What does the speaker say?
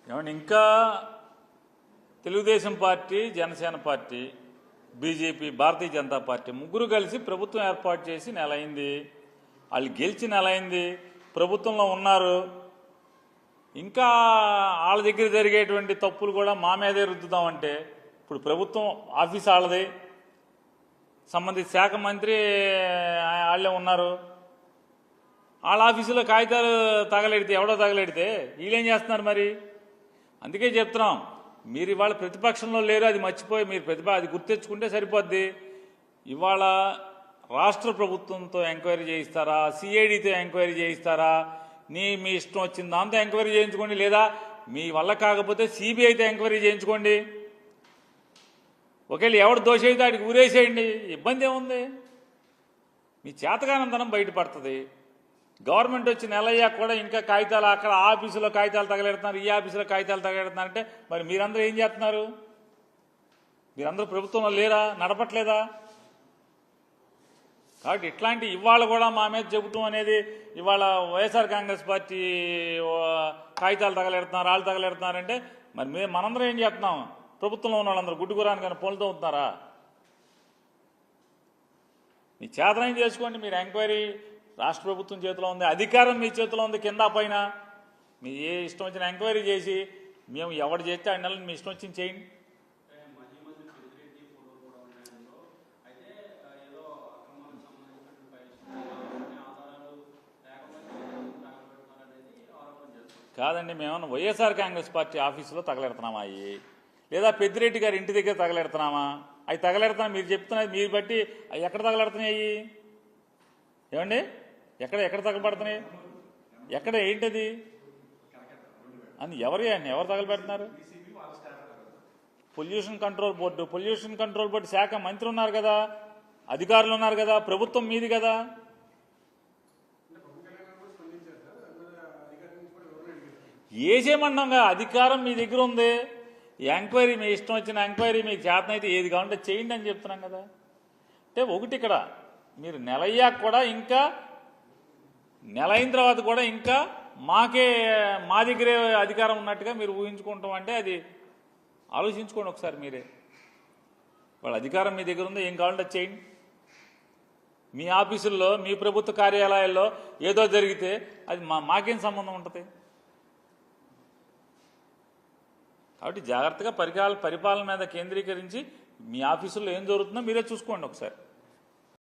ఏమంటే ఇంకా Telugu Desam party, Janasena party, BJP, Bharatiya Janata party ముగ్గురు కలిసి ప్రభుత్వం ఏర్పాటు చేసి నెల అయింది. వాళ్ళు గెలిచి నెల అయింది, ప్రభుత్వంలో ఉన్నారు. ఇంకా వాళ్ళ దగ్గర జరిగేటువంటి తప్పులు కూడా మా మీదే రుద్దుతామంటే ఇప్పుడు ప్రభుత్వం ఆఫీస్ వాళ్ళది, సంబంధిత శాఖ మంత్రి వాళ్ళే ఉన్నారు. వాళ్ళ ఆఫీసులో కాగితాలు తగలెడితే ఎవడో తగలెడితే వీళ్ళేం చేస్తున్నారు మరి? అందుకే చెప్తున్నాం, మీరు ఇవాళ ప్రతిపక్షంలో లేరు, అది మర్చిపోయి మీరు అది గుర్తెచ్చుకుంటే సరిపోద్ది. ఇవాళ రాష్ట్ర ప్రభుత్వంతో ఎంక్వైరీ చేయిస్తారా, సిఐడితో ఎంక్వైరీ చేయిస్తారా? మీ ఇష్టం వచ్చిన దాంతో ఎంక్వైరీ చేయించుకోండి, లేదా మీ వల్ల కాకపోతే సిబిఐతో ఎంక్వైరీ చేయించుకోండి. ఒకవేళ ఎవడు దోష అయితే ఆడికి ఊరేసేయండి, ఇబ్బంది ఏముంది? మీ చేతగానంతనం బయటపడుతుంది. గవర్నమెంట్ వచ్చి నెలయ్యాక కూడా ఇంకా కాగితాలు అక్కడ ఆఫీసులో కాగితాలు తగలెడుతున్నారు, ఈ ఆఫీసులో కాగితాలు తగలెడుతున్నారంటే మరి మీరందరూ ఏం చేస్తున్నారు? మీరందరూ ప్రభుత్వంలో లేరా, నడపట్లేదా? కాబట్టి ఇట్లాంటి ఇవాళ కూడా మా మీద చెబుతాం అనేది, ఇవాళ వైఎస్ఆర్ కాంగ్రెస్ పార్టీ కాగితాలు తగలెడుతున్నారు, వాళ్ళు తగలెడుతున్నారంటే మరి మనందరం ఏం చేస్తున్నాం? ప్రభుత్వంలో ఉన్న వాళ్ళందరూ గుడ్డుగురానికైనా పొలుతూ ఉంటున్నారా? మీ చేతనం చేసుకోండి. మీరు ఎంక్వైరీ రాష్ట్ర ప్రభుత్వం చేతిలో ఉంది, అధికారం మీ చేతిలో ఉంది, కింద పైన మీ ఏ ఇష్టం వచ్చిన ఎంక్వైరీ చేసి మేము ఎవరు చేస్తే ఆ నెలను మీ ఇష్టం వచ్చింది చేయండి. కాదండి, మేమన్నా వైఎస్ఆర్ కాంగ్రెస్ పార్టీ ఆఫీసులో తగలెడుతున్నామా అవి, లేదా పెద్దిరెడ్డి గారి ఇంటి దగ్గర తగలెడుతున్నామా? అవి తగలెడుతున్నా మీరు చెప్తున్నది, మీరు బట్టి అవి ఎక్కడ తగలెడుతున్నాయి? ఏమండి, ఎక్కడ తగలబడుతున్నాయి? ఎక్కడ ఏంటది అని ఎవరు తగలబెడుతున్నారు? పొల్యూషన్ కంట్రోల్ బోర్డు శాఖ మంత్రి ఉన్నారు కదా, అధికారులు ఉన్నారు కదా, ప్రభుత్వం మీది కదా. ఏసేమన్నాగా అధికారం మీ దగ్గర ఉంది. ఎంక్వైరీ మీ ఇష్టం వచ్చిన ఎంక్వైరీ మీకు చేతనైతే ఏది కావాలంటే చేయండి అని చెప్తున్నాం కదా. అంటే ఒకటి, ఇక్కడ మీరు నెల అయ్యాక కూడా ఇంకా నెల అయిన తర్వాత కూడా ఇంకా మా దగ్గరే అధికారం ఉన్నట్టుగా మీరు ఊహించుకుంటాం అంటే అది ఆలోచించుకోండి ఒకసారి మీరే. వాళ్ళ అధికారం మీ దగ్గర ఉందో ఏం కావాలంటే చేయండి. మీ ఆఫీసుల్లో, మీ ప్రభుత్వ కార్యాలయాల్లో ఏదో జరిగితే అది మాకేం సంబంధం ఉంటుంది? కాబట్టి జాగ్రత్తగా పరిపాలన మీద కేంద్రీకరించి మీ ఆఫీసుల్లో ఏం జరుగుతుందో మీరే చూసుకోండి ఒకసారి.